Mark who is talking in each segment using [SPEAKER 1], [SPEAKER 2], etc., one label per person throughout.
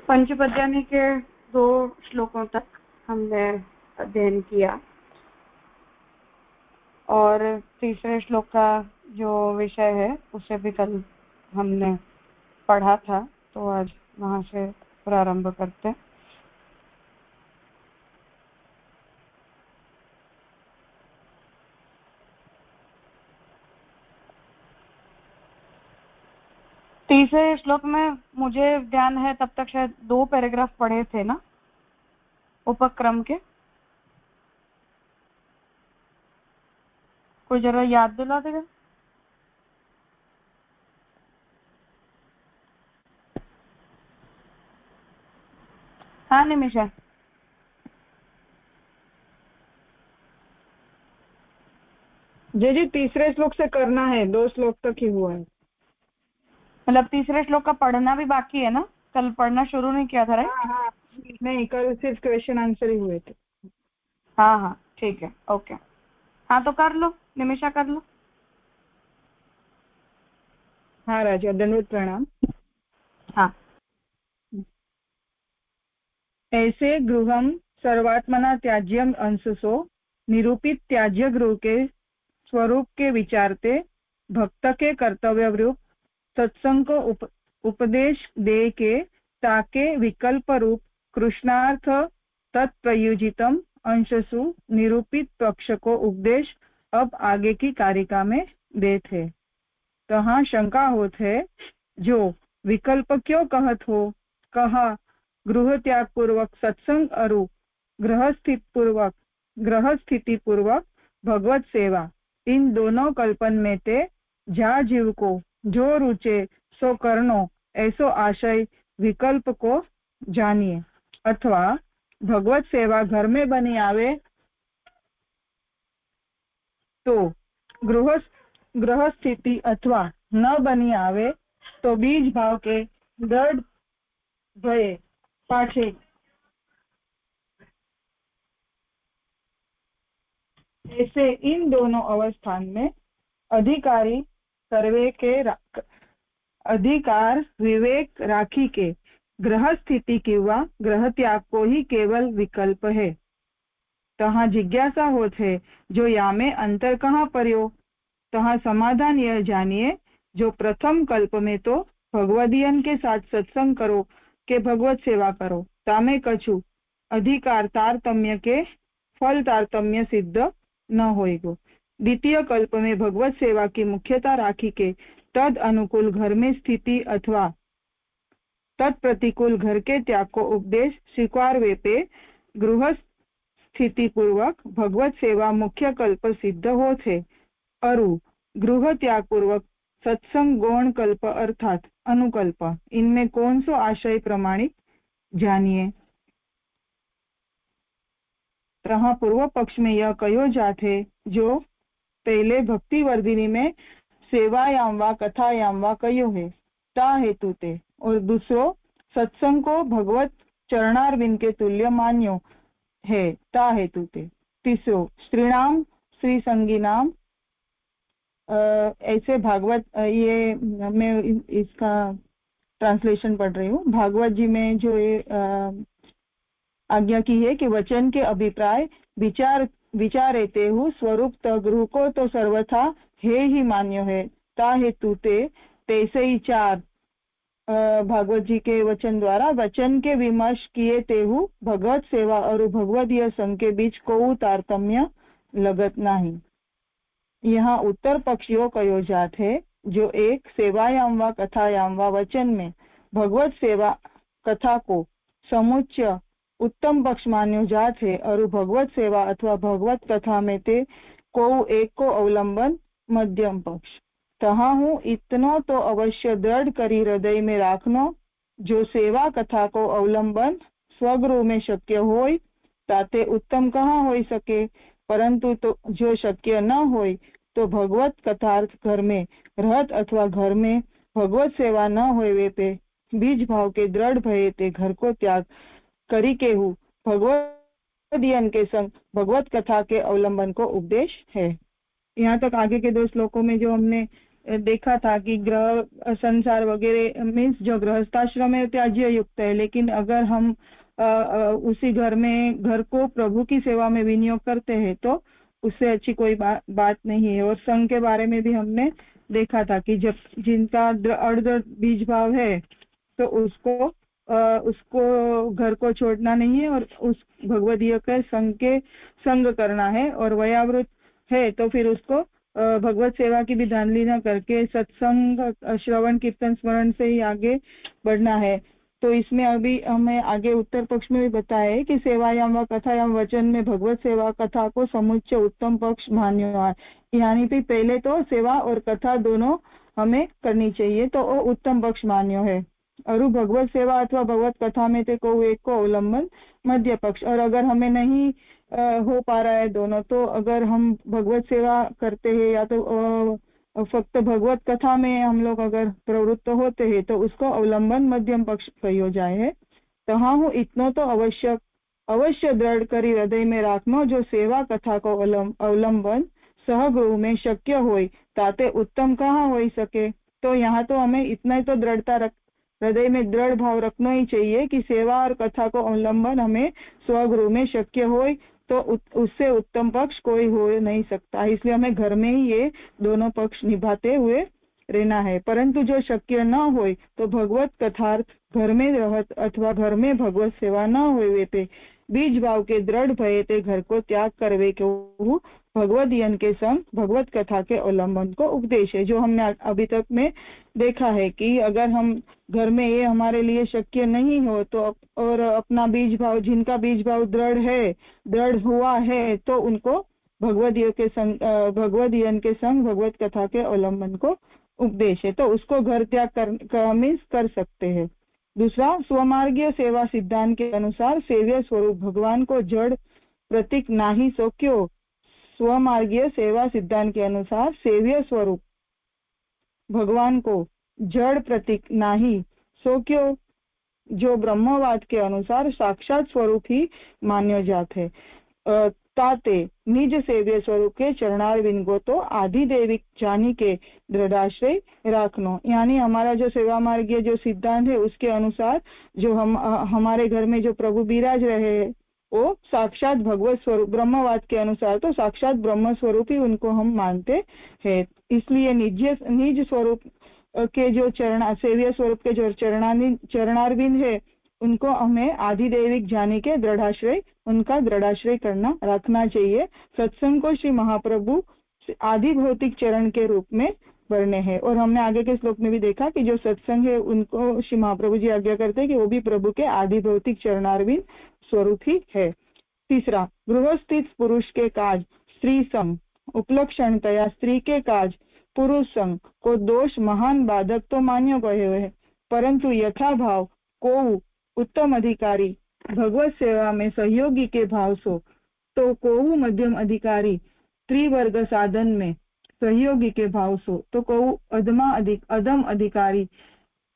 [SPEAKER 1] पंचपद्यानि के 2 श्लोकों तक हमने अध्ययन किया और तीसरे श्लोक का जो विषय है उसे भी कल हमने पढ़ा था, तो आज वहां से प्रारंभ करते हैं। तीसरे श्लोक में मुझे ध्यान है तब तक शायद 2 पैराग्राफ पढ़े थे ना उपक्रम के, कोई जरा याद दिला देगा? हाँ निमिषा,
[SPEAKER 2] जी तीसरे श्लोक से करना है, 2 श्लोक तक ही हुआ है।
[SPEAKER 1] मतलब तीसरे श्लोक का पढ़ना भी बाकी है ना? कल पढ़ना शुरू नहीं किया था राइट?
[SPEAKER 2] हाँ, नहीं कल सिर्फ क्वेश्चन आंसर ही हुए थे।
[SPEAKER 1] हाँ ठीक है, ओके। हाँ तो कर लो निमिषा, कर लो।
[SPEAKER 2] हाँ राजा, दंडवत प्रणाम।
[SPEAKER 1] हाँ।
[SPEAKER 2] ऐसे गृहम सर्वात्मना त्याज्यम अंशसो निरूपित त्याज्य गृह के स्वरूप के विचारते भक्त के कर्तव्य रूप सत्संग को उपदेश दे के ताके विकल्प रूप कृष्णार्थ तत्प्रयोजितम अंशसु निरूपित पक्ष को उपदेश अब आगे की कारिका में दे थे। तहाँ शंका होत है, जो विकल्प क्यों कहत हो, कहा गृह त्याग पूर्वक सत्संग अरु गृहस्थिति पूर्वक भगवत सेवा, इन दोनों कल्पन में ते जा जीव को जो रुचे सो करनो, ऐसो आशय विकल्प को जानिए। अथवा भगवत सेवा घर में बनी आवे तो गृह स्थिति अथवा न बनी आवे तो बीज भाव के दृढ़ भये पाछे ऐसे इन दोनों अवस्थान में अधिकार विवेक राखी के ग्रह स्थिति किंवा ग्रह त्याग को ही केवल विकल्प है। तहाँ जिज्ञासा होत है, जो या में अंतर कहाँ पर्यो? तहाँ समाधान यह जानिए, जो प्रथम कल्प में तो भगवदियन के साथ सत्संग करो के भगवत सेवा करो, तामे कछु अधिकार तारतम्य के फल तारतम्य सिद्ध न होएगो। द्वितीय कल्प में भगवत सेवा की मुख्यता राखी के तद अनुकूल घर में स्थिति अथवा तत्प्रतिकूल घर के त्याग को उपदेश स्वीकार वे पे गृह स्थिति पूर्वक भगवत सेवा मुख्य कल्प सिद्ध होते। अरु गृह त्याग पूर्वक सत्संग गौण कल्प अर्थात अनुकल्प, इनमें कौन सो आशय प्रमाणित जानिए। तहाँ पूर्व पक्ष में यह कहो जाते, जो पहले भक्ति वर्धिनी में सेवायाम वा कथायाम वा कयो है ता हेतु ते, और दूसरो सत्संग को भगवत चरणारविंद के तुल्य मान्यो है ता हेतु ते। तीसरो स्त्रीणाम श्री संगीनाम, ऐसे भागवत, ये मैं इसका ट्रांसलेशन पढ़ रही हूँ। भागवत जी में जो ये आज्ञा की है कि वचन के अभिप्राय विचारेते हु स्वरूप गृह को तो सर्वथा हे ही मान्यो है ता हेतु ते, तैसे ही 4 भागवत जी के वचन द्वारा वचन के विमर्श किए तेहु भगवत सेवा और भगवदीय संघ के बीच कोई तारतम्य लगत नहीं। यहाँ उत्तर पक्षियों कयो जात है, जो एक सेवायाम व कथायाम व वचन में भगवत सेवा कथा को समुच्च उत्तम पक्ष मान्यो जात है, और भगवत सेवा अथवा भगवत कथा में ते को एक को अवलंबन मध्यम पक्ष। तहाँ हूँ इतनो तो अवश्य दृढ़ करी हृदय में राखनो, जो सेवा कथा को अवलंबन स्वगृह में शक्य होय ताते उत्तम कहाँ हो सके, परंतु तो जो शक्य न होय तो भगवत कथार्थ घर में रहत अथवा घर में भगवत सेवा न होय वे पे बीज भाव के दृढ़ भये ते घर को त्याग करी के हु भगवदियन के संग भगवत कथा के अवलंबन को उपदेश है। यहाँ तक आगे के 2 श्लोकों में जो हमने देखा था कि ग्रह संसार वगैरह मीन्स जो गृहस्थाश्रम है त्याज्य युक्त है, लेकिन अगर हम उसी घर को प्रभु की सेवा में विनियोग करते हैं तो उससे अच्छी कोई बात नहीं है। और संघ के बारे में भी हमने देखा था कि जब जिनका अर्ध बीज भाव है तो उसको घर को छोड़ना नहीं है और उस भगवदीय के संग करना है, और वयावृत है तो फिर उसको भगवत सेवा की भी धांधली न करके सत्संग श्रवण कीर्तन स्मरण से ही आगे बढ़ना है। तो इसमें अभी हमें आगे उत्तर पक्ष में भी बताया है कि सेवायाम व कथायाम वचन में भगवत सेवा कथा को समुच्च उत्तम पक्ष मान्य है, यानी कि पहले तो सेवा और कथा दोनों हमें करनी चाहिए तो वो उत्तम पक्ष मान्य है। और भगवत सेवा अथवा भगवत कथा में ते को एक को अवलंबन मध्य पक्ष। और अगर हमें नहीं हो पा रहा है दोनों, तो अगर हम भगवत सेवा करते हैं या तो फक्त भगवत कथा में हम लोग अगर प्रवृत्त होते हैं तो उसको अवलंबन मध्यम पक्ष कहो जाए है। तो हाँ हूँ इतनो तो अवश्य दृढ़ करी हृदय में राखनो, जो सेवा कथा को अवलंबन सहगृह में शक्य होय ताते उत्तम कहाँ हो सके। तो यहाँ तो हमें इतना ही तो दृढ़ता हृदय में दृढ़ भाव रखना ही चाहिए कि सेवा और कथा को अवलंबन हमें स्वगृह में शक्य होय तो उससे उत्तम पक्ष कोई हो नहीं सकता। इसलिए हमें घर में ही ये दोनों पक्ष निभाते हुए रहना है। परंतु जो शक्य न हो तो भगवत कथार्थ घर में रहत अथवा घर में भगवत सेवा न होवे ते बीज भाव के दृढ़ भये ते घर को त्याग करवे के भगवत यन के संग भगवत कथा के अवलंबन को उपदेश है। जो हमने अभी तक में देखा है कि अगर हम घर में ये हमारे लिए शक्य नहीं हो तो और अपना बीज भाव जिनका बीज भाव दृढ़ हुआ है तो उनको भगवत यन के संग भगवत कथा के अवलंबन को उपदेश है, तो उसको घर त्याग कर सकते हैं। दूसरा, स्वमार्गीय सेवा सिद्धांत के अनुसार सेव्य स्वरूप भगवान को जड़ प्रतीक नाही सो क्यों। स्वमार्गीय सेवा सिद्धांत के अनुसार सेव्य स्वरूप भगवान को जड़ प्रतीक नाही सो क्यों, जो ब्रह्मवाद के अनुसार साक्षात स्वरूप ही मान्य जात है। ताते निज सेव्य स्वरूप के चरणारविंद को तो आदि दैविक जानी के दृढ़ाश्रय राखनो, यानी हमारा जो सेवा मार्गीय जो सिद्धांत है उसके अनुसार जो हमारे घर में जो प्रभु विराज रहे हैं वो साक्षात भगवत स्वरूप, ब्रह्मवाद के अनुसार तो साक्षात ब्रह्म स्वरूप ही उनको हम मानते हैं। इसलिए निज स्वरूप के जो सेव्य स्वरूप के जो चरणारविंद है उनको हमें आदिदैविक जाने के दृढ़ाश्रय उनका दृढ़ाश्रय रखना चाहिए। सत्संग को श्री महाप्रभु आदि भौतिक चरण के रूप में वर्णे है। और हमने आगे के श्लोक में भी देखा कि जो सत्संग है उनको श्री महाप्रभु जी आज्ञा करते हैं कि वो भी प्रभु के आदि भौतिक चरणारविंद स्वरूप ही है। तीसरा, गृहस्थित पुरुष के काज स्त्री संग उपलक्षणतया स्त्री के काज पुरुष संग को दोष महान बाधक तो मान्य गए है, परंतु यथा भाव को उत्तम अधिकारी भगवत सेवा में सहयोगी के भाव सो तो कोहु मध्यम अधिकारी त्रिवर्ग साधन में सहयोगी के भाव सो तो कोहु अधम अधिकारी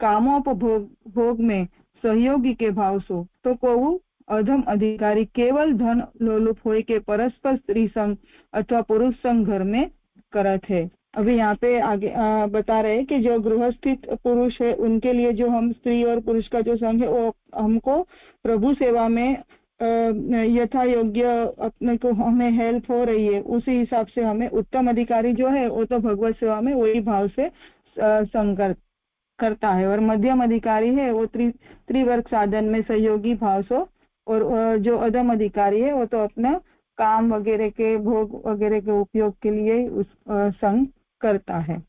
[SPEAKER 2] कामोपभोग में सहयोगी के भाव सो तो कोहु अधम अधिकारी केवल धन लोलुप होय के परस्पर स्त्री संग अथवा पुरुष संग घर में करत है। अभी यहाँ पे आगे बता रहे हैं कि जो गृहस्थित पुरुष है उनके लिए जो हम स्त्री और पुरुष का जो संघ है वो हमको प्रभु सेवा में यथा योग्य अपने को हमें हेल्प हो रही है, उसी हिसाब से हमें उत्तम अधिकारी जो है वो तो भगवत सेवा में वही भाव से संग करता है, और मध्यम अधिकारी है वो त्रिवर्ग साधन में सहयोगी भाव से, और जो अधम अधिकारी है वो तो अपना काम वगैरह के भोग वगैरह के उपयोग के लिए उस संग करता है,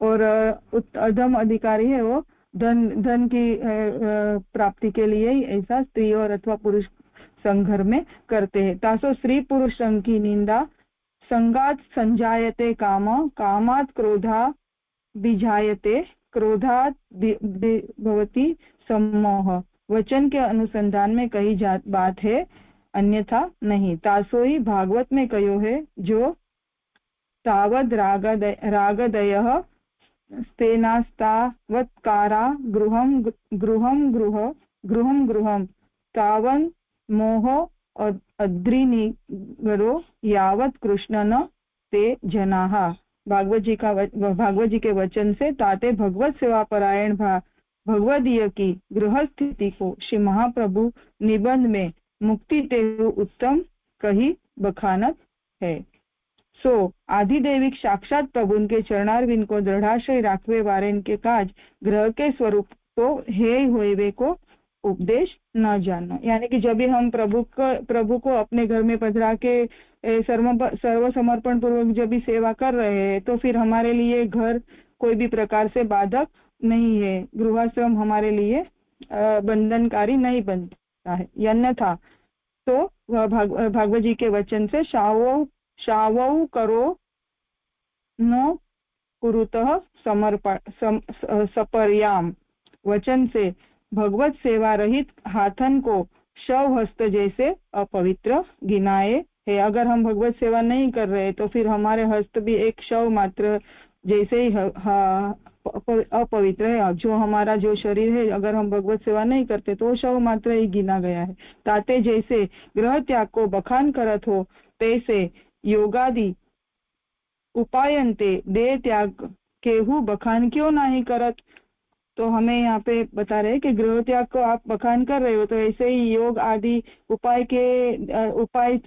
[SPEAKER 2] और अधम अधिकारी है वो धन की प्राप्ति के लिए ही ऐसा स्त्री और अथवा पुरुष संघर्ष में करते हैं। तासो स्त्री पुरुष संघ की निंदा संगात संजायते कामात क्रोधा विजायते क्रोधात भवति सम्मोह वचन के अनुसंधान में कही बात है, अन्यथा नहीं। तासो ही भागवत में कहो है जो तावद रागदयः स्तेनास्तावत्कारा गृहं तावन् मोहो अद्रिनिगरो यावत् कृष्णन ते जनाः भागवत जी के वचन से ताते भगवत सेवा परायण भगवदीय की गृह स्थिति को श्री महाप्रभु निबंध में मुक्ति तेरु उत्तम कही बखानत है। सो आधिदैविक साक्षात प्रभु के चरणारविंद को दृढ़ाशय राखवे वारेन के काज ग्रह के स्वरूप तो हे होवे को उपदेश न जानना। यानी कि जब भी हम प्रभु को अपने घर में पधरा के सर्व समर्पण पूर्वक जब भी सेवा कर रहे हैं तो फिर हमारे लिए घर कोई भी प्रकार से बाधक नहीं है, गृहाश्रम हमारे लिए बंधनकारी नहीं बनता है। अन्यथा तो भागवत जी के वचन से शावौ करो न कुरुतः सपर्याम वचन से भगवत सेवा रहित हाथन को शव हस्त जैसे अपवित्र गिनाए है। अगर हम भगवत सेवा नहीं कर रहे तो फिर हमारे हस्त भी एक शव मात्र जैसे ही अपवित्र है। जो हमारा जो शरीर है अगर हम भगवत सेवा नहीं करते तो शव मात्र ही गिना गया है। ताते जैसे गृह त्याग को बखान करत हो तैसे योगादि उपायंते देह त्याग केहू बखान क्यों नहीं करत। तो हमें यहाँ पे बता रहे हैं कि गृह त्याग को आप बखान कर रहे हो तो ऐसे ही योग आदि उपाय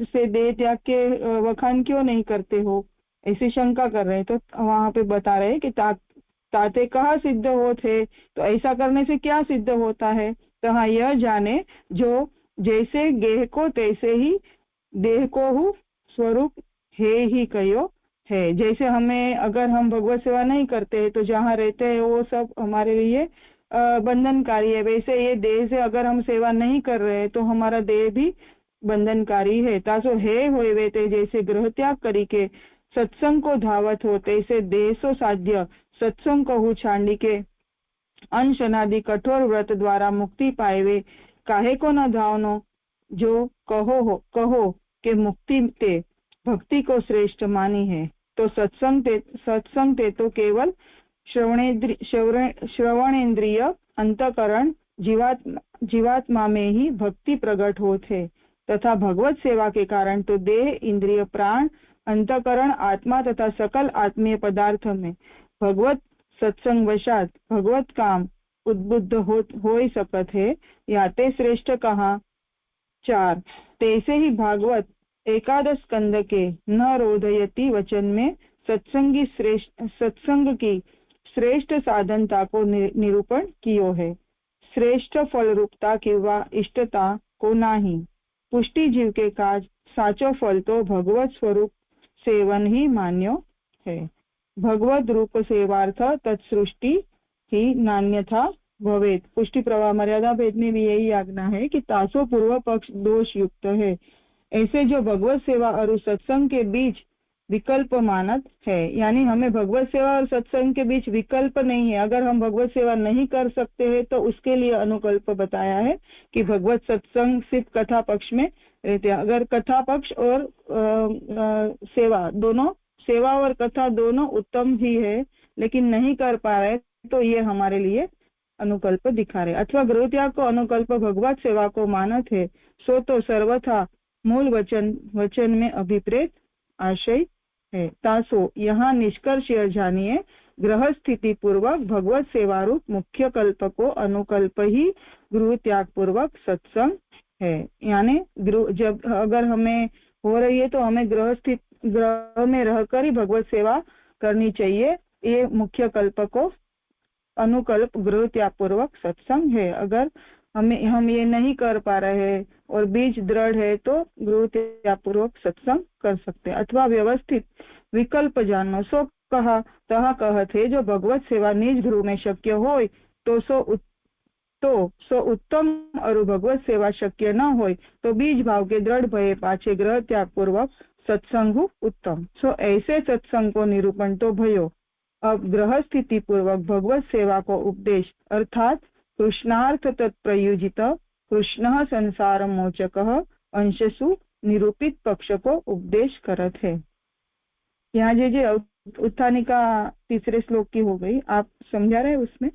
[SPEAKER 2] से देह त्याग के बखान क्यों नहीं करते हो, ऐसी शंका कर रहे हैं। तो वहां पे बता रहे हैं कि ताते कहाँ सिद्ध होते, तो ऐसा करने से क्या सिद्ध होता है। तो हाँ यह जाने जो जैसे गेह को तैसे ही देह को हु स्वरूप है ही कयो है। जैसे हमें अगर हम भगवत सेवा नहीं करते तो जहाँ रहते हैं वो सब हमारे लिए बंधनकारी है, वैसे ये देह से अगर हम सेवा नहीं कर रहे तो हमारा देह भी बंधनकारी है। तासो है होए ते जैसे गृह त्याग करी के सत्संग को धावत हो तैसे देह सो साध्य सत्संग कहू छांडी के अनशनादि कठोर व्रत द्वारा मुक्ति पाएवे काहे को न धावनो। जो कहो के मुक्ति ते भक्ति को श्रेष्ठ मानी है तो सत्संग ते तो केवल श्रवणेन्द्रिय अंतकरण जीवात्मा में ही भक्ति प्रकट होते तथा भगवत सेवा के कारण तो देह इंद्रिय प्राण अंतकरण आत्मा तथा सकल आत्मीय पदार्थ में भगवत सत्संग वशात भगवत काम उद्बुद्ध हो सकत है। याते श्रेष्ठ कहा 4 तैसे ही भागवत एकादश स्कंद के न रोधयति वचन में सत्संग की श्रेष्ठ साधनता को निरूपण कियो है। श्रेष्ठ फल रूपता किंवा इष्टता को नाही। पुष्टि जीव के काज साचो फल तो भगवत स्वरूप सेवन ही मान्यो है। भगवत रूप सेवार्थ तत्सृष्टि ही नान्यथा भवेत। पुष्टि प्रवाह मर्यादा भेद में भी यही आज्ञा है कि तासो पूर्व पक्ष दोष युक्त है। ऐसे जो भगवत सेवा और सत्संग के बीच विकल्प मानत है, यानी हमें भगवत सेवा और सत्संग के बीच विकल्प नहीं है। अगर हम भगवत सेवा नहीं कर सकते हैं तो उसके लिए अनुकल्प बताया है कि भगवत सत्संग सिर्फ कथा पक्ष में रहते हैं। अगर कथा पक्ष और सेवा दोनों, सेवा और कथा दोनों उत्तम ही है लेकिन नहीं कर पा रहे तो ये हमारे लिए अनुकल्प दिखा रहे। अथवा गृह त्याग को अनुकल्प भगवत सेवा को मानत है सो तो सर्वथा मूल वचन में अभिप्रेत आशय है। तासो यहाँ निष्कर्ष यह जानिए ग्रह स्थिति पूर्वक भगवत सेवा रूप मुख्य कल्प को अनुकल्प ही गृह त्याग पूर्वक सत्संग है। यानी जब अगर हमें हो रही है तो हमें ग्रह में रहकर ही भगवत सेवा करनी चाहिए। ये मुख्य कल्प को अनुकल्प गृह त्याग पूर्वक सत्संग है। अगर हम ये नहीं कर पा रहे हैं और बीज दृढ़ है तो गृह त्याग पूर्वक सत्संग कर सकते हैं। अथवा व्यवस्थित विकल्प जानो सो कहा तह कहते जो भगवत सेवा निज गृह में शक्य हो तो सो उत्तम और भगवत सेवा शक्य न हो तो बीज भाव के दृढ़ भये पाछे गृह त्याग पूर्वक सत्संग उत्तम। सो ऐसे सत्संग को निरूपण तो भयो। अब ग्रह स्थिति पूर्वक भगवत सेवा को उपदेश अर्थात कृष्णार्थ तत्प्रयुजित कृष्ण संसार मोचक अंशसु निरूपित पक्ष को उपदेश करत है। यहाँ जे उत्थानिका तीसरे श्लोक की हो गई, आप समझा रहे उसमें?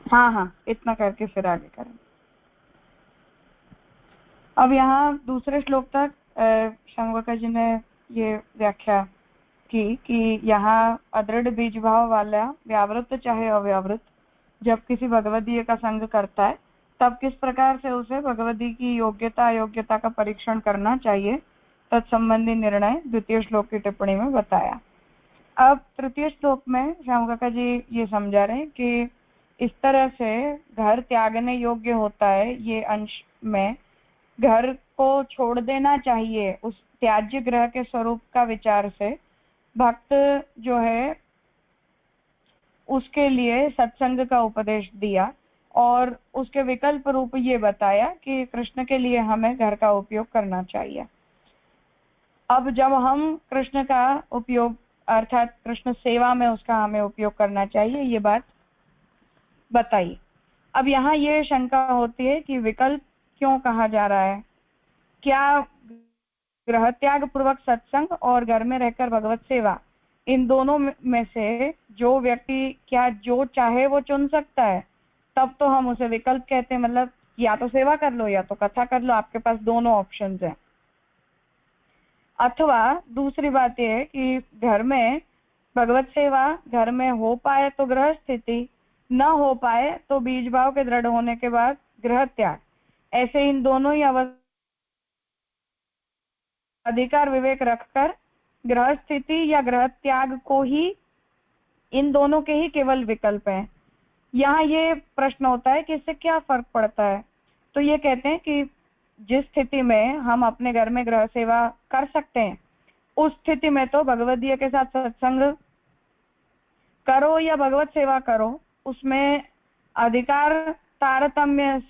[SPEAKER 1] हाँ, इतना करके फिर आगे करें। अब यहाँ दूसरे श्लोक तक शंभुका जी ने ये व्याख्या की कि यहाँ अदृढ़ बीज भाव वाला व्यावृत्त चाहे अव्यावृत्त जब किसी भगवदीय का संग करता है तब किस प्रकार से उसे भगवदी की योग्यता अयोग्यता का परीक्षण करना चाहिए, तत्संबंधी निर्णय द्वितीय श्लोक की टिप्पणी में बताया। अब तृतीय श्लोक में श्याम काका जी ये समझा रहे हैं कि इस तरह से घर त्यागने योग्य होता है, ये अंश में घर को छोड़ देना चाहिए उस त्याज्य ग्रह के स्वरूप का विचार से भक्त जो है उसके लिए सत्संग का उपदेश दिया और उसके विकल्प रूप ये बताया कि कृष्ण के लिए हमें घर का उपयोग करना चाहिए। अब जब हम कृष्ण का उपयोग अर्थात कृष्ण सेवा में उसका हमें उपयोग करना चाहिए, ये बात बताई। अब यहाँ ये शंका होती है कि विकल्प क्यों कहा जा रहा है, क्या गृह त्याग पूर्वक सत्संग और घर में रहकर भगवत सेवा इन दोनों में से जो व्यक्ति क्या जो चाहे वो चुन सकता है, तब तो हम उसे विकल्प कहते हैं। मतलब या तो सेवा कर लो या तो कथा कर लो, आपके पास दोनों ऑप्शंस हैं। अथवा दूसरी बात यह है कि घर में भगवत सेवा घर में हो पाए तो गृह स्थिति, न हो पाए तो बीज भाव के दृढ़ होने के बाद गृह त्याग, ऐसे इन दोनों ही अधिकार विवेक रखकर गृह स्थिति या गृह त्याग को ही, इन दोनों के ही केवल विकल्प हैं। यहाँ ये प्रश्न होता है कि इससे क्या फर्क पड़ता है, तो ये कहते हैं कि जिस स्थिति में हम अपने घर में गृह सेवा कर सकते हैं उस स्थिति में तो भगवदीय के साथ सत्संग करो या भगवत सेवा करो, उसमें अधिकार तारतम्य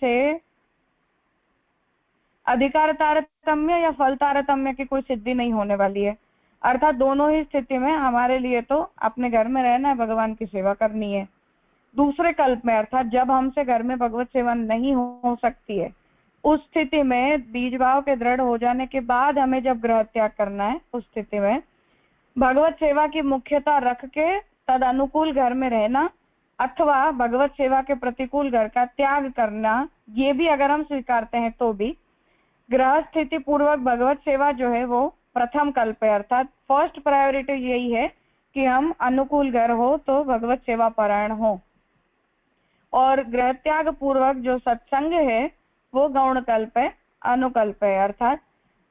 [SPEAKER 1] या फल तारतम्य की कोई सिद्धि नहीं होने वाली है। अर्थात दोनों ही स्थिति में हमारे लिए तो अपने घर में रहना है, भगवान की सेवा करनी है। दूसरे कल्प में अर्थात जब हमसे घर में भगवत सेवा नहीं हो सकती है, उस स्थिति में बीज भाव के दृढ़ हो जाने के बाद हमें जब गृह त्याग करना है, उस स्थिति में भगवत सेवा की मुख्यता रख के तद अनुकूल घर में रहना अथवा भगवत सेवा के प्रतिकूल घर का त्याग करना, ये भी अगर हम स्वीकारते हैं तो भी गृह स्थिति पूर्वक भगवत सेवा जो है वो प्रथम कल्प है। अर्थात फर्स्ट प्रायोरिटी यही है कि हम अनुकूल घर हो तो भगवत सेवा परायण हो, और गृह त्याग पूर्वक जो सत्संग है वो गौण कल्प है, अनुकल्प है। अर्थात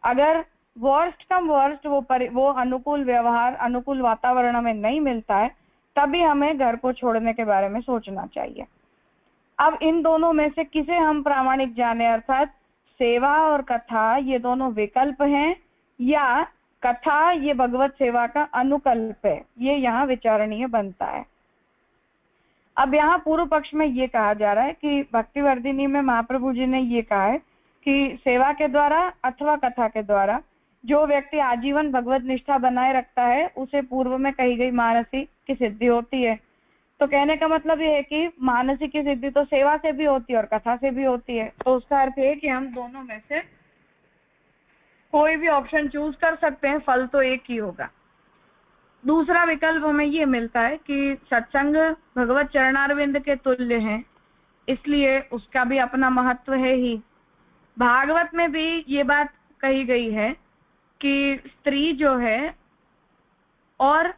[SPEAKER 1] अगर वर्स्ट कम वर्स्ट वो अनुकूल व्यवहार अनुकूल वातावरण में नहीं मिलता है तभी हमें घर को छोड़ने के बारे में सोचना चाहिए। अब इन दोनों में से किसे हम प्रामाणिक जाने, अर्थात सेवा और कथा ये दोनों विकल्प हैं या कथा ये भगवत सेवा का अनुकल्प है, ये यहाँ विचारणीय बनता है। अब यहाँ पूर्व पक्ष में ये कहा जा रहा है कि भक्तिवर्धिनी में महाप्रभु जी ने ये कहा है कि सेवा के द्वारा अथवा कथा के द्वारा जो व्यक्ति आजीवन भगवत निष्ठा बनाए रखता है उसे पूर्व में कही गई मानसी की सिद्धि होती है। तो कहने का मतलब ये है कि मानसी की सिद्धि तो सेवा से भी होती है और कथा से भी होती है, तो उसका अर्थ है कि हम दोनों में से कोई भी ऑप्शन चूज कर सकते हैं, फल तो एक ही होगा। दूसरा विकल्प हमें ये मिलता है कि सत्संग भगवत चरणारविंद के तुल्य है, इसलिए उसका भी अपना महत्व है ही। भागवत में भी ये बात कही गई है कि स्त्री जो है और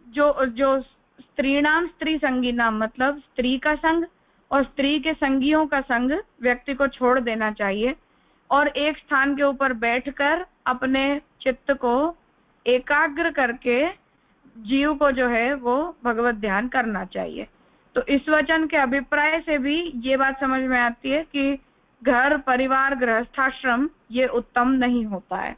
[SPEAKER 1] जो स्त्रीणाम स्त्री संगी नाम, मतलब स्त्री का संग और स्त्री के संगियों का संग व्यक्ति को छोड़ देना चाहिए और एक स्थान के ऊपर बैठकर अपने चित्त को एकाग्र करके जीव को जो है वो भगवत ध्यान करना चाहिए। तो इस वचन के अभिप्राय से भी ये बात समझ में आती है कि घर परिवार गृहस्थाश्रम ये उत्तम नहीं होता है।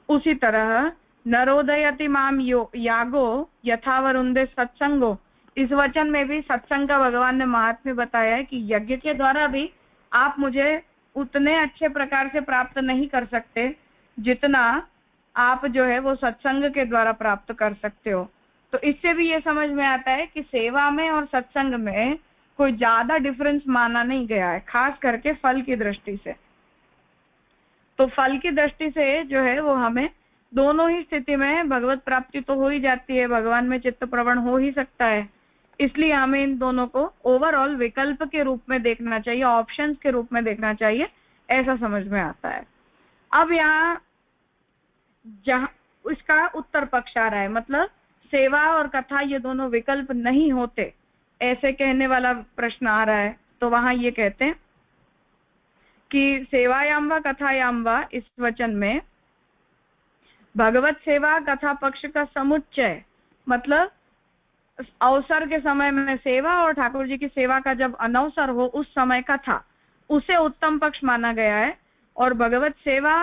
[SPEAKER 1] उसी तरह नरोदयति माम यागो यथावरुंदे सत्संगो, इस वचन में भी सत्संग का भगवान ने महात्म्य बताया है कि यज्ञ के द्वारा भी आप मुझे उतने अच्छे प्रकार से प्राप्त नहीं कर सकते जितना आप जो है वो सत्संग के द्वारा प्राप्त कर सकते हो। तो इससे भी ये समझ में आता है कि सेवा में और सत्संग में कोई ज्यादा डिफरेंस माना नहीं गया है, खास करके फल की दृष्टि से। तो फल की दृष्टि से जो है वो हमें दोनों ही स्थिति में भगवत प्राप्ति तो हो ही जाती है, भगवान में चित्त प्रवण हो ही सकता है, इसलिए हमें इन दोनों को ओवरऑल विकल्प के रूप में देखना चाहिए, ऑप्शंस के रूप में देखना चाहिए, ऐसा समझ में आता है। अब यहाँ जहाँ उसका उत्तर पक्ष आ रहा है, मतलब सेवा और कथा ये दोनों विकल्प नहीं होते, ऐसे कहने वाला प्रश्न आ रहा है। तो वहां ये कहते हैं कि सेवायाम व कथायाम व इस वचन में भगवत सेवा कथा पक्ष का समुच्चय, मतलब अवसर के समय में सेवा और ठाकुर जी की सेवा का जब अनवसर हो उस समय कथा, उसे उत्तम पक्ष माना गया है। और भगवत सेवा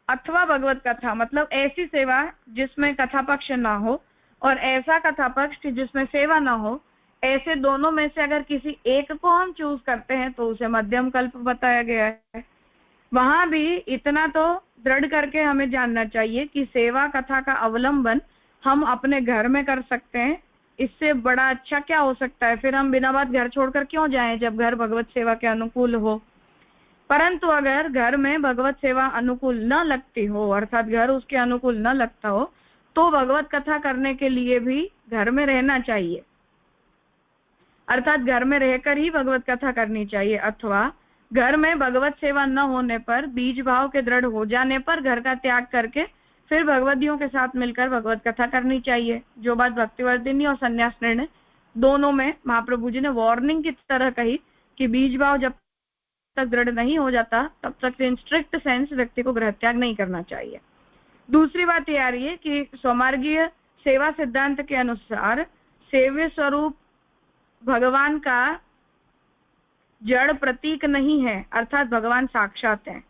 [SPEAKER 1] अथवा भगवत कथा, मतलब ऐसी सेवा जिसमें कथा पक्ष ना हो और ऐसा कथा पक्ष जिसमें सेवा ना हो, ऐसे दोनों में से अगर किसी एक को हम चूज करते हैं तो उसे मध्यम कल्प बताया गया है। वहां भी इतना तो दृढ़ करके हमें जानना चाहिए कि सेवा कथा का अवलंबन हम अपने घर में कर सकते हैं, इससे बड़ा अच्छा क्या हो सकता है। फिर हम बिना बात घर छोड़कर क्यों जाएं जब घर भगवत सेवा के अनुकूल हो। परंतु अगर घर में भगवत सेवा अनुकूल न लगती हो, अर्थात घर उसके अनुकूल न लगता हो, तो भगवत कथा करने के लिए भी घर में रहना चाहिए, अर्थात घर में रहकर ही भगवत कथा करनी चाहिए। अथवा घर में भगवत सेवा न होने पर, बीज भाव के दृढ़ हो जाने पर घर का त्याग करके फिर भगवदियों के साथ मिलकर भगवत कथा करनी चाहिए। जो बात भक्तिवर्धिनी और संन्यास निर्णय दोनों में महाप्रभु जी ने वार्निंग की तरह कही कि बीज भाव जब तक दृढ़ नहीं हो जाता तब तक इन स्ट्रिक्ट सेंस व्यक्ति को गृह त्याग नहीं करना चाहिए। दूसरी बात ये आ रही है कि स्वमार्गीय सेवा सिद्धांत के अनुसार सेव्य स्वरूप भगवान का जड़ प्रतीक नहीं है, अर्थात भगवान साक्षात है।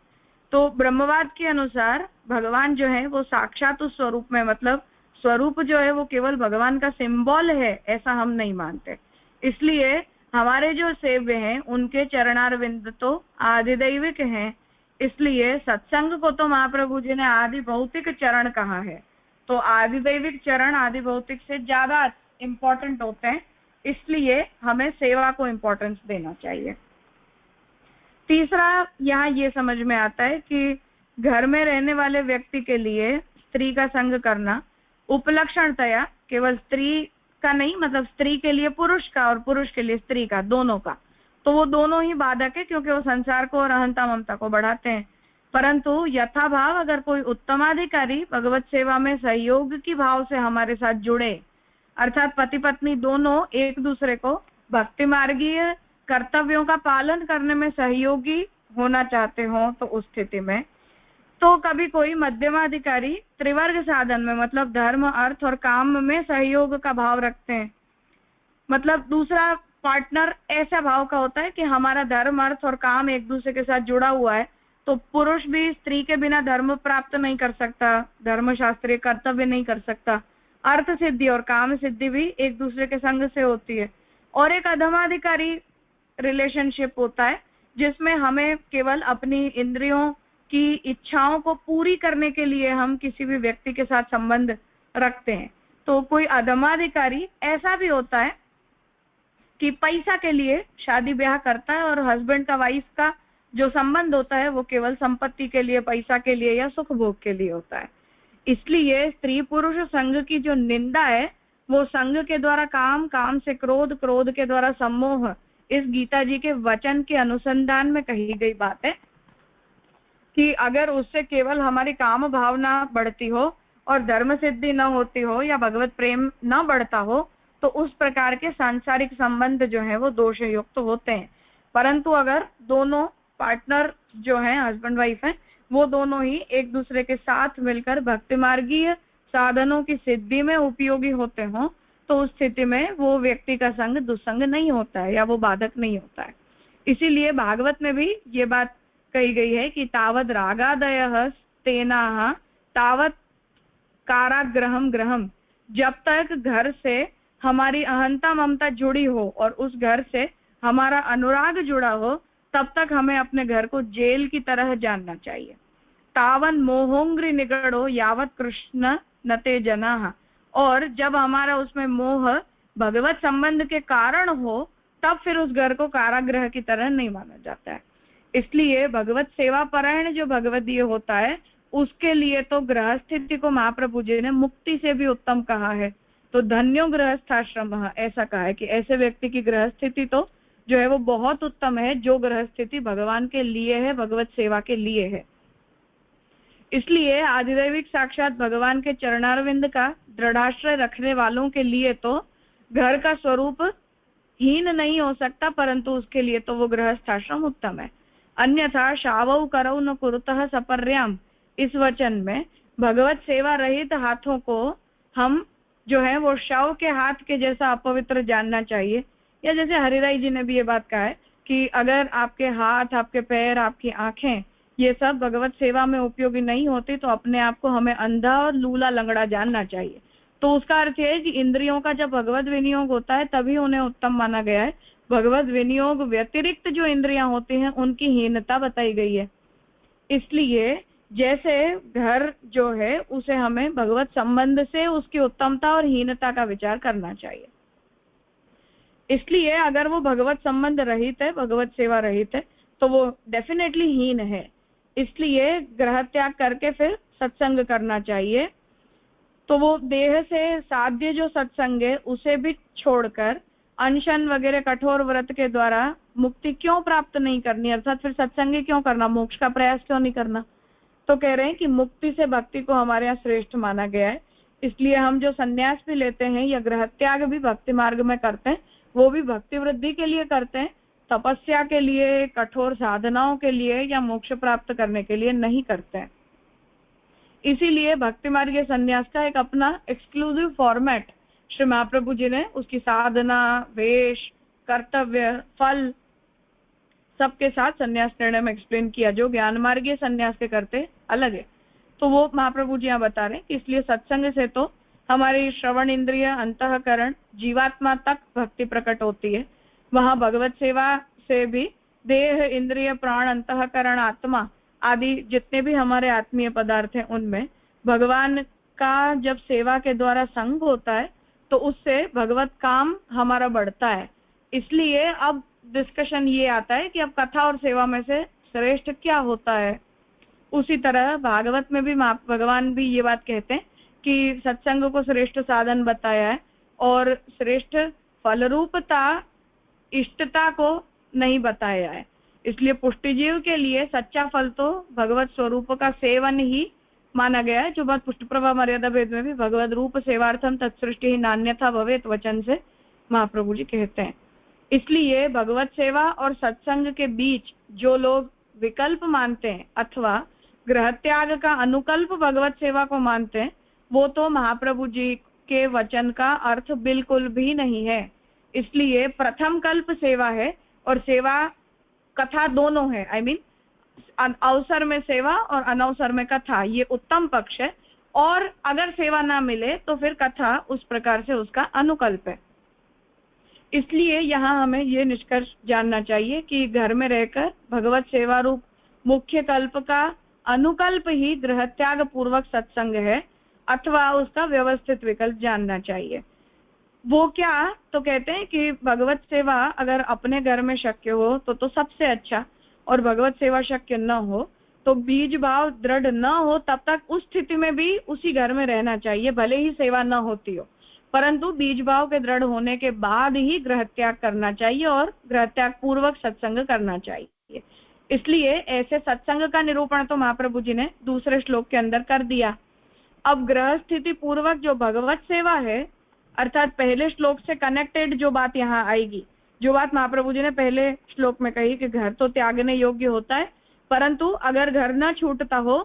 [SPEAKER 1] तो ब्रह्मवाद के अनुसार भगवान जो है वो साक्षात उस स्वरूप में, मतलब स्वरूप जो है वो केवल भगवान का सिंबल है, ऐसा हम नहीं मानते। इसलिए हमारे जो सेव्य हैं उनके चरणारविंद तो आदिदैविक हैं, इसलिए सत्संग को तो महाप्रभु जी ने आदि भौतिक चरण कहा है। तो आदिदैविक चरण आदि भौतिक से ज्यादा इंपॉर्टेंट होते हैं, इसलिए हमें सेवा को इंपॉर्टेंस देना चाहिए। तीसरा यहाँ ये समझ में आता है कि घर में रहने वाले व्यक्ति के लिए स्त्री का संग करना उपलक्षणतया केवल स्त्री का नहीं, मतलब स्त्री के लिए पुरुष का और पुरुष के लिए स्त्री का, दोनों का, तो वो दोनों ही बाधक है क्योंकि वो संसार को और अहंता ममता को बढ़ाते हैं। परंतु यथा भाव अगर कोई उत्तमाधिकारी भगवत सेवा में सहयोग की भाव से हमारे साथ जुड़े, अर्थात पति पत्नी दोनों एक दूसरे को भक्ति मार्गीय कर्तव्यों का पालन करने में सहयोगी होना चाहते हो, तो उस स्थिति में तो कभी कोई मध्यमाधिकारी त्रिवर्ग साधन में, मतलब धर्म अर्थ और काम में सहयोग का भाव रखते हैं, मतलब दूसरा पार्टनर ऐसा भाव का होता है कि हमारा धर्म अर्थ और काम एक दूसरे के साथ जुड़ा हुआ है, तो पुरुष भी स्त्री के बिना धर्म प्राप्त नहीं कर सकता, धर्म शास्त्रीय कर्तव्य नहीं कर सकता, अर्थ सिद्धि और काम सिद्धि भी एक दूसरे के संग से होती है। और एक अधमाधिकारी रिलेशनशिप होता है जिसमें हमें केवल अपनी इंद्रियों की इच्छाओं को पूरी करने के लिए हम किसी भी व्यक्ति के साथ संबंध रखते हैं। तो कोई अधमाधिकारी ऐसा भी होता है कि पैसा के लिए शादी ब्याह करता है और हस्बैंड का वाइफ का जो संबंध होता है वो केवल संपत्ति के लिए, पैसा के लिए या सुख भोग के लिए होता है। इसलिए स्त्री पुरुष संघ की जो निंदा है वो संघ के द्वारा काम, काम से क्रोध, क्रोध के द्वारा सम्मोह, इस गीता जी के वचन के अनुसंधान में कही गई बात है कि अगर उससे केवल हमारी काम भावना बढ़ती हो और धर्म सिद्धि न होती हो या भगवत प्रेम न बढ़ता हो तो उस प्रकार के सांसारिक संबंध जो है वो दोष युक्त होते हैं। परंतु अगर दोनों पार्टनर जो हैं, हस्बैंड वाइफ हैं, वो दोनों ही एक दूसरे के साथ मिलकर भक्ति मार्गीय साधनों की सिद्धि में उपयोगी होते हों तो उस स्थिति में वो व्यक्ति का संग दुस्संग नहीं होता है या वो बाधक नहीं होता है। इसीलिए भागवत में भी ये बात कही गई है कि तावद रागादयः तेनाः तावत काराग्रहम ग्रहम, जब तक घर से हमारी अहंता ममता जुड़ी हो और उस घर से हमारा अनुराग जुड़ा हो तब तक हमें अपने घर को जेल की तरह जानना चाहिए। तावन मोहोंग्रि निगड़ो यावत कृष्ण नते जनाः, और जब हमारा उसमें मोह भगवत संबंध के कारण हो तब फिर उस घर को कारागृह की तरह नहीं माना जाता है। इसलिए भगवत सेवा परायण जो भगवदीय होता है उसके लिए तो गृहस्थिति को महाप्रभु जी ने मुक्ति से भी उत्तम कहा है। तो धन्यो गृहस्थाश्रम, ऐसा कहा है कि ऐसे व्यक्ति की गृहस्थिति तो जो है वो बहुत उत्तम है जो गृहस्थिति भगवान के लिए है, भगवत सेवा के लिए है। इसलिए आदिदैविक साक्षात भगवान के चरणारविंद का दृढ़ाश्रय रखने वालों के लिए तो घर का स्वरूप हीन नहीं हो सकता, परंतु उसके लिए तो वो गृहस्थाश्रम उत्तम है। अन्यथा शावौ करौ न कुरुतः सपर्याम, इस वचन में भगवत सेवा रहित हाथों को हम जो है वो शव के हाथ के जैसा अपवित्र जानना चाहिए। या जैसे हरिराई जी ने भी ये बात कहा है कि अगर आपके हाथ, आपके पैर, आपकी आंखें ये सब भगवत सेवा में उपयोगी नहीं होती तो अपने आप को हमें अंधा और लूला लंगड़ा जानना चाहिए। तो उसका अर्थ है कि इंद्रियों का जब भगवत विनियोग होता है तभी उन्हें उत्तम माना गया है। भगवत विनियोग व्यतिरिक्त जो इंद्रियां होती हैं उनकी हीनता बताई गई है। इसलिए जैसे घर जो है उसे हमें भगवत संबंध से उसकी उत्तमता और हीनता का विचार करना चाहिए। इसलिए अगर वो भगवत संबंध रहित है, भगवत सेवा रहित है, तो वो डेफिनेटली हीन है। इसलिए ग्रह त्याग करके फिर सत्संग करना चाहिए। तो वो देह से साध्य जो सत्संग है उसे भी छोड़कर अनशन वगैरह कठोर व्रत के द्वारा मुक्ति क्यों प्राप्त नहीं करनी, अर्थात फिर सत्संग क्यों करना, मोक्ष का प्रयास क्यों नहीं करना। तो कह रहे हैं कि मुक्ति से भक्ति को हमारे यहाँ श्रेष्ठ माना गया है। इसलिए हम जो संन्यास भी लेते हैं या ग्रह त्याग भी भक्ति मार्ग में करते हैं, वो भी भक्ति वृद्धि के लिए करते हैं, तपस्या के लिए, कठोर साधनाओं के लिए या मोक्ष प्राप्त करने के लिए नहीं करते हैं। इसीलिए भक्ति मार्ग संन्यास का एक अपना एक्सक्लूसिव फॉर्मेट श्री महाप्रभु जी ने उसकी साधना, वेश, कर्तव्य, फल सबके साथ संन्यास निर्णय में एक्सप्लेन किया। जो ज्ञान मार्गीय संन्यास के करते अलग है, तो वो महाप्रभु जी यहाँ बता रहे हैं कि इसलिए सत्संग से तो हमारी श्रवण इंद्रिय, अंतःकरण, जीवात्मा तक भक्ति प्रकट होती है। वहां भगवत सेवा से भी देह, इंद्रिय, प्राण, अंतःकरण, आत्मा आदि जितने भी हमारे आत्मीय पदार्थ हैं उनमें भगवान का जब सेवा के द्वारा संग होता है तो उससे भगवत काम हमारा बढ़ता है। इसलिए अब डिस्कशन ये आता है कि अब कथा और सेवा में से श्रेष्ठ क्या होता है। उसी तरह भागवत में भी भगवान भी ये बात कहते हैं कि सत्संग को श्रेष्ठ साधन बताया है और श्रेष्ठ फलरूपता, इष्टता को नहीं बताया है। इसलिए पुष्टि जीव के लिए सच्चा फल तो भगवत स्वरूप का सेवन ही माना गया है, जो बात पुष्टि प्रभा मर्यादा भेद में भी भगवत रूप सेवार्थम तत्सृष्टि ही नान्यथा भवेत वचन से महाप्रभु जी कहते हैं। इसलिए भगवत सेवा और सत्संग के बीच जो लोग विकल्प मानते हैं अथवा ग्रह त्याग का अनुकल्प भगवत सेवा को मानते हैं, वो तो महाप्रभु जी के वचन का अर्थ बिल्कुल भी नहीं है। इसलिए प्रथम कल्प सेवा है और सेवा कथा दोनों है। I mean, अवसर में सेवा और अनवसर में कथा, ये उत्तम पक्ष है। और अगर सेवा ना मिले तो फिर कथा उस प्रकार से उसका अनुकल्प है। इसलिए यहाँ हमें ये निष्कर्ष जानना चाहिए कि घर में रहकर भगवत सेवा रूप मुख्य कल्प का अनुकल्प ही गृह त्याग पूर्वक सत्संग है अथवा उसका व्यवस्थित विकल्प जानना चाहिए। वो क्या, तो कहते हैं कि भगवत सेवा अगर अपने घर में शक्य हो तो सबसे अच्छा, और भगवत सेवा शक्य न हो तो बीज भाव दृढ़ न हो तब तक उस स्थिति में भी उसी घर में रहना चाहिए, भले ही सेवा न होती हो, परंतु बीज भाव के दृढ़ होने के बाद ही गृह त्याग करना चाहिए और गृह त्याग पूर्वक सत्संग करना चाहिए। इसलिए ऐसे सत्संग का निरूपण तो महाप्रभु जी ने दूसरे श्लोक के अंदर कर दिया। अब ग्रह स्थिति पूर्वक जो भगवत सेवा है, अर्थात पहले श्लोक से कनेक्टेड जो बात यहाँ आएगी, जो बात महाप्रभु जी ने पहले श्लोक में कही कि घर तो त्यागने योग्य होता है, परंतु अगर घर न छूटता हो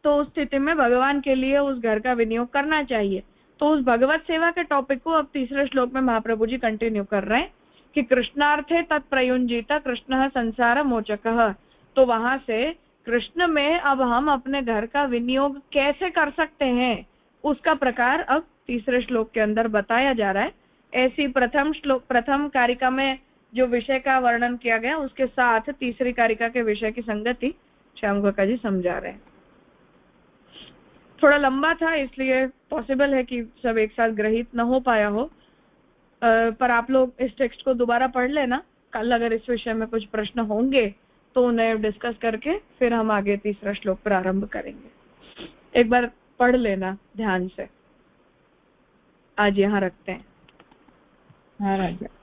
[SPEAKER 1] तो उस स्थिति में भगवान के लिए उस घर का विनियोग करना चाहिए। तो उस भगवत सेवा के टॉपिक को अब तीसरे श्लोक में महाप्रभु जी कंटिन्यू कर रहे हैं कि कृष्णार्थे तत्प्रयुंजित कृष्ण संसार मोचकः। तो वहां से कृष्ण में अब हम अपने घर का विनियोग कैसे कर सकते हैं, उसका प्रकार अब तीसरे श्लोक के अंदर बताया जा रहा है। ऐसी प्रथम कारिका में जो विषय का वर्णन किया गया उसके साथ तीसरी कारिका के विषय की संगति श्याम काका जी समझा रहे हैं। थोड़ा लंबा था इसलिए पॉसिबल है कि सब एक साथ ग्रहित न हो पाया हो, पर आप लोग इस टेक्स्ट को दोबारा पढ़ लेना। कल अगर इस विषय में कुछ प्रश्न होंगे तो उन्हें डिस्कस करके फिर हम आगे तीसरा श्लोक प्रारंभ करेंगे। एक बार पढ़ लेना ध्यान से। आज यहाँ रखते हैं।
[SPEAKER 2] हाँ राजा।